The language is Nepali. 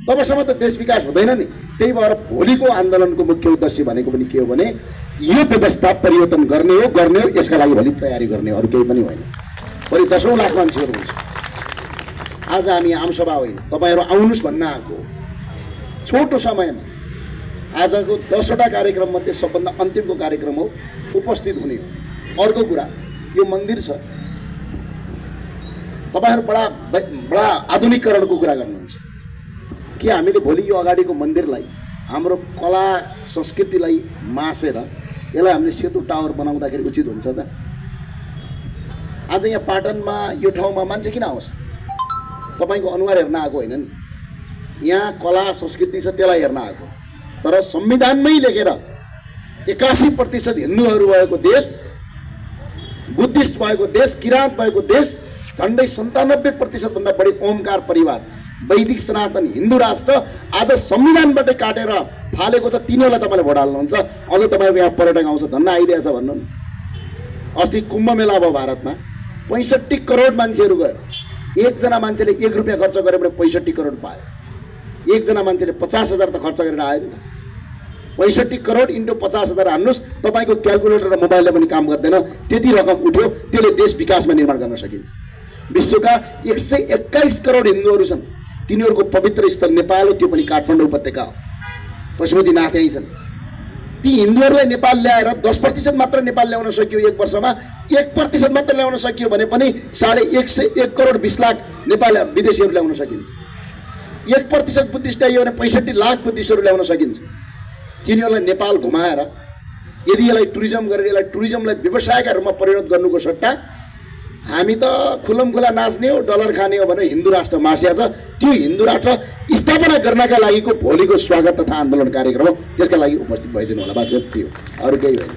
तबसम्म त देश विकास हुँदैन नि। त्यही भएर भोलिको आन्दोलनको मुख्य उद्देश्य भनेको पनि के हो भने यो व्यवस्था परिवर्तन गर्ने हो, यसका लागि भोलि तयारी गर्ने, अरू केही पनि होइन। भोलि 10औं लाख मान्छेहरू हुन्छ। आज हामी आमसभा होइन, तपाईँहरू आउनुहोस् भन्न आएको छोटो समयमा। आजको 10वटा कार्यक्रम मध्ये सबभन्दा अन्तिमको कार्यक्रम हो, उपस्थित हुने हो। अर्को कुरा, यो मन्दिर छ, तपाईहरु बडा आधुनिकीकरणको कुरा गर्नुहुन्छ के हामीले भोलि यो अगाडिको मन्दिरलाई हाम्रो कला संस्कृतिलाई मासेर यसलाई हामीले सेतु टावर बनाउँदाखेरि उचित हुन्छ त? आज यहाँ पाटनमा यो ठाउँमा मान्छे किन आउँछ? तपाईको अनुहार हेर्न आएको होइन नि, यहाँ कला संस्कृति छ त्यसलाई हेर्न आएको। तर संविधानमै लेखेर 81% हिन्दूहरू भएको देश, बुद्धिस्ट भएको देश, किराँत भएको देश, झन्डै 97% भन्दा बढी ओमकार परिवार, वैदिक सनातन हिन्दू राष्ट्र आज संविधानबाट काटेर फालेको छ। तिनीहरूलाई तपाईले भोट हाल्नुहुन्छ, अझ तपाईको यहाँ पर्यटक आउँछ, धन्न आइदिएछ भन्नु नि। अस्ति कुम्भ मेला भयो भारतमा, 65 करोड मान्छेहरू गयो। एकजना मान्छेले 1 रुपैयाँ खर्च गरे भने 65 करोड पायो। एकजना मान्छेले 50,000 त खर्च गरेर आयो। 65 करोड इन्टु 50,000 हान्नुस्, तपाईको क्याल्कुलेटर र मोबाइलले पनि काम गर्दैन, त्यति रकम उठ्यो। त्यसले देश विकासमा निर्माण गर्न सकिन्छ। विश्वका 121 करोड हिन्दूहरू छन्, तिनीहरूको पवित्र स्थल नेपाल हो, त्यो पनि काठमाडौँ उपत्यका हो, पशुपतिनाथ यही छन्। ती हिन्दूहरूलाई नेपाल ल्याएर 10% मात्र नेपाल ल्याउन सकियो एक वर्षमा, 1% मात्र ल्याउन सकियो भने पनि 101 करोड 20 लाख नेपाल विदेशीहरू ल्याउन सकिन्छ। 1% बुद्धिस्ट आयो भने 65 लाख बुद्धिस्टहरू ल्याउन सकिन्छ। तिनीहरूलाई नेपाल घुमाएर यदि यसलाई टुरिज्म गरेर यसलाई टुरिज्मलाई व्यवसायका रूपमा परिणत गर्नुको सट्टा हामी त खुलमखुला नाच्ने हो, डलर खाने हो भने हिन्दू राष्ट्र मासिया छ। त्यो हिन्दू राष्ट्र स्थापना गर्नका लागिको भोलिको स्वागत तथा आन्दोलन कार्यक्रम हो, त्यसका लागि उपस्थित भइदिनु होला। बस यति हो, अरू केही होइन।